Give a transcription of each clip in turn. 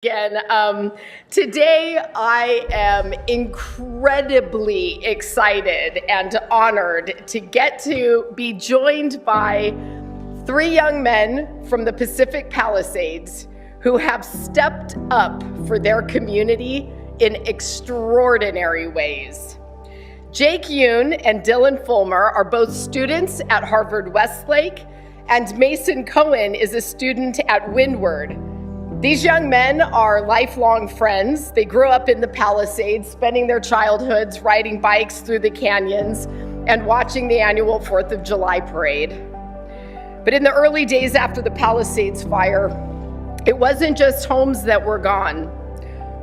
Again, today I am incredibly excited and honored to get to be joined by three young men from the Pacific Palisades who have stepped up for their community in extraordinary ways. Jake Yoon and Dylan Fullmer are both students at Harvard Westlake, and Mason Cohen is a student at Windward. These young men are lifelong friends. They grew up in the Palisades, spending their childhoods riding bikes through the canyons and watching the annual 4th of July parade. But in the early days after the Palisades fire, it wasn't just homes that were gone.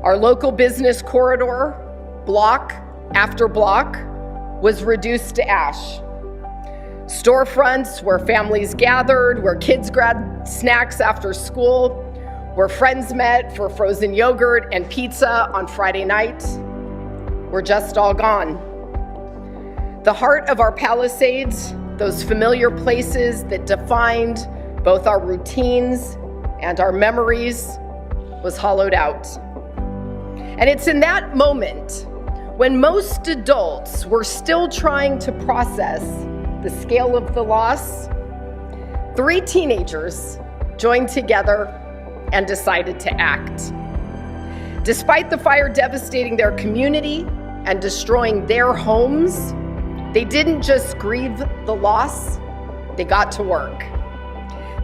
Our local business corridor, block after block, was reduced to ash. Storefronts where families gathered, where kids grabbed snacks after school, where friends met for frozen yogurt and pizza on Friday night, were just all gone. The heart of our Palisades, those familiar places that defined both our routines and our memories, was hollowed out. And it's in that moment when most adults were still trying to process the scale of the loss, three teenagers joined together and decided to act. Despite the fire devastating their community and destroying their homes, they didn't just grieve the loss, they got to work.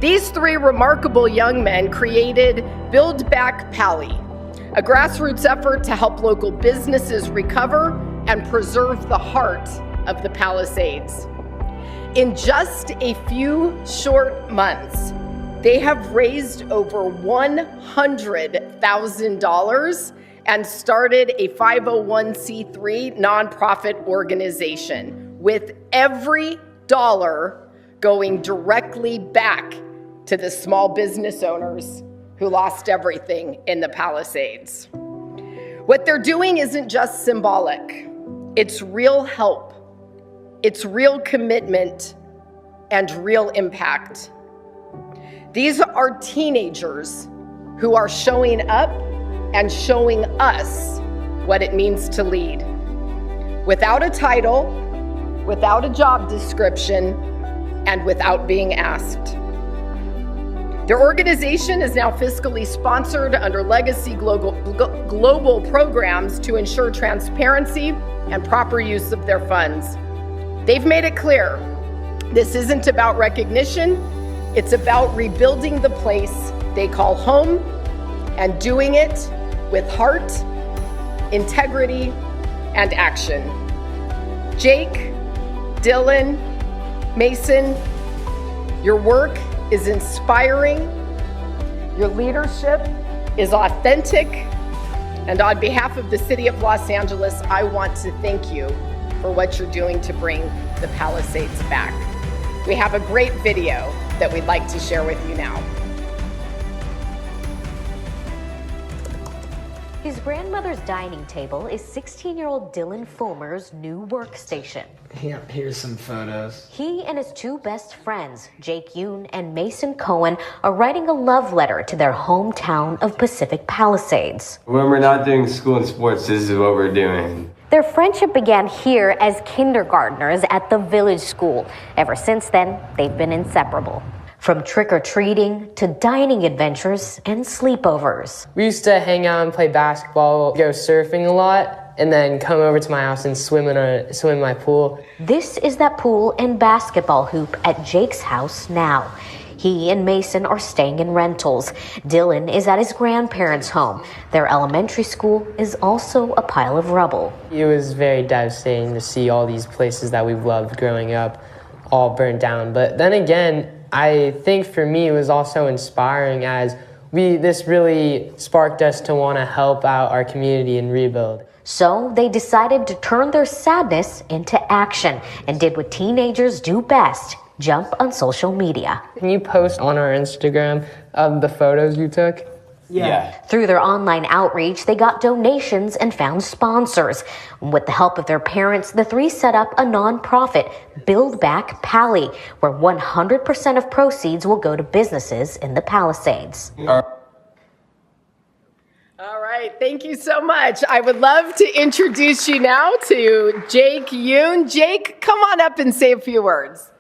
These three remarkable young men created Build Back Pali, a grassroots effort to help local businesses recover and preserve the heart of the Palisades. In just a few short months, they have raised over $100,000 and started a 501c3 nonprofit organization, with every dollar going directly back to the small business owners who lost everything in the Palisades. What they're doing isn't just symbolic. It's real help. It's real commitment and real impact. These are teenagers who are showing up and showing us what it means to lead. Without a title, without a job description, and without being asked. Their organization is now fiscally sponsored under legacy global programs to ensure transparency and proper use of their funds. They've made it clear, this isn't about recognition. It's about rebuilding the place they call home and doing it with heart, integrity, and action. Jake, Dylan, Mason, your work is inspiring, your leadership is authentic, and on behalf of the City of Los Angeles, I want to thank you for what you're doing to bring the Palisades back. We have a great video that we'd like to share with you now. His grandmother's dining table is 16-year-old Dylan Fullmer's new workstation. Yeah, here's some photos. He and his two best friends, Jake Yoon and Mason Cohen, are writing a love letter to their hometown of Pacific Palisades. When we're not doing school and sports, this is what we're doing. Their friendship began here as kindergartners at the village school. Ever since then, they've been inseparable. From trick-or-treating to dining adventures and sleepovers. We used to hang out and play basketball, go surfing a lot, and then come over to my house and swim in my pool. This is that pool and basketball hoop at Jake's house now. He and Mason are staying in rentals. Dylan is at his grandparents' home. Their elementary school is also a pile of rubble. It was very devastating to see all these places that we've loved growing up all burned down. But then again, I think for me it was also inspiring, as this really sparked us to want to help out our community and rebuild. So they decided to turn their sadness into action and did what teenagers do best: jump on social media. Can you post on our Instagram the photos you took? Yeah. Through their online outreach, they got donations and found sponsors. With the help of their parents, the three set up a nonprofit, Build Back Pali, where 100% of proceeds will go to businesses in the Palisades. All right, thank you so much. I would love to introduce you now to Jake Yoon. Jake, come on up and say a few words.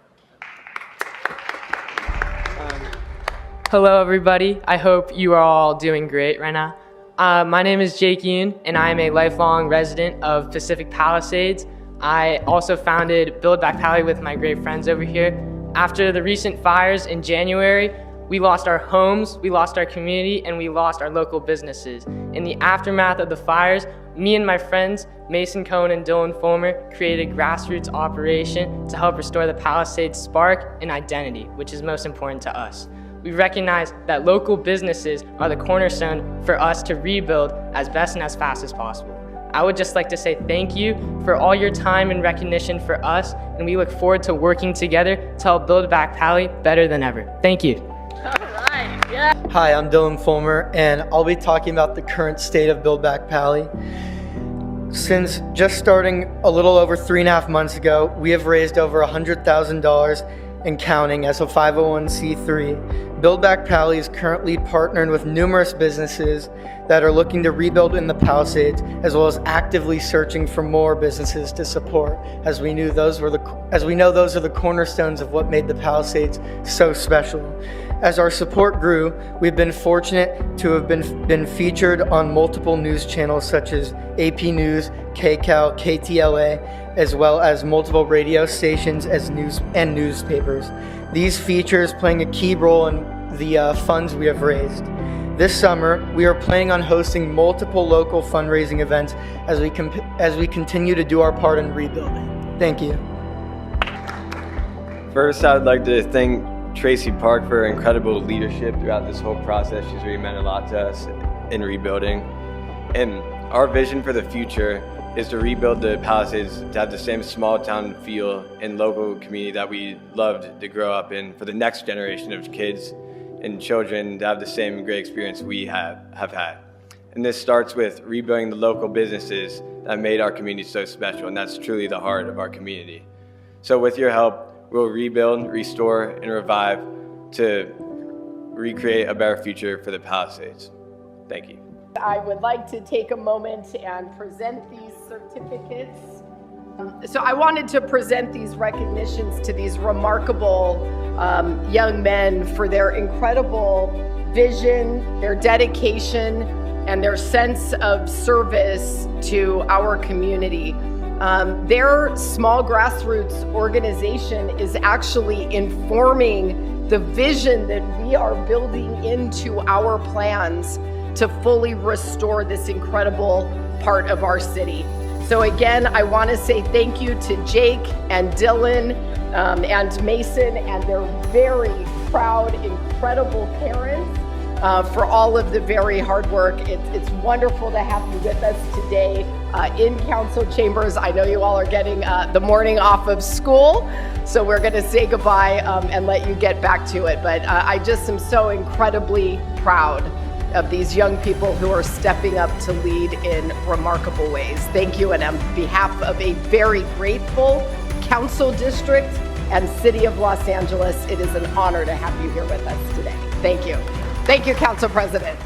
Hello, everybody. I hope you are all doing great right now. My name is Jake Yoon, and I am a lifelong resident of Pacific Palisades. I also founded Build Back Pali with my great friends over here. After the recent fires in January, we lost our homes, we lost our community, and we lost our local businesses. In the aftermath of the fires, me and my friends, Mason, Cohen, and Dylan Fullmer, created a grassroots operation to help restore the Palisades spark and identity, which is most important to us. We recognize that local businesses are the cornerstone for us to rebuild as best and as fast as possible. I would just like to say thank you for all your time and recognition for us, and we look forward to working together to help build back Pali better than ever. Thank you. All right, yeah. Hi, I'm Dylan Fullmer, and I'll be talking about the current state of Build Back Pali. Since just starting a little over 3.5 months ago, we have raised over $100,000 and counting as a 501c3. Build Back Pali is currently partnered with numerous businesses that are looking to rebuild in the Palisades, as well as actively searching for more businesses to support, as we know those are the cornerstones of what made the Palisades so special. As our support grew, we've been fortunate to have been featured on multiple news channels such as AP News, KCAL, KTLA, as well as multiple radio stations and newspapers. These features playing a key role in the funds we have raised. This summer, we are planning on hosting multiple local fundraising events as we continue to do our part in rebuilding. Thank you. First, I would like to thank Tracy Park for her incredible leadership throughout this whole process. She's really meant a lot to us in rebuilding. And our vision for the future is to rebuild the Palisades to have the same small town feel and local community that we loved to grow up in for the next generation of kids and children to have the same great experience we have had. And this starts with rebuilding the local businesses that made our community so special, and that's truly the heart of our community. So with your help, we'll rebuild, restore, and revive to recreate a better future for the Palisades. Thank you. I would like to take a moment and present these certificates. So I wanted to present these recognitions to these remarkable young men for their incredible vision, their dedication, and their sense of service to our community. Their small grassroots organization is actually informing the vision that we are building into our plans to fully restore this incredible part of our city. So again, I want to say thank you to Jake and Dylan and Mason and their very proud, incredible parents for all of the very hard work. It's wonderful to have you with us today in council chambers. I know you all are getting the morning off of school, so we're going to say goodbye and let you get back to it. But I just am so incredibly proud of these young people who are stepping up to lead in remarkable ways. Thank you, and on behalf of a very grateful council district and city of Los Angeles, it is an honor to have you here with us today. Thank you. Thank you, Council President.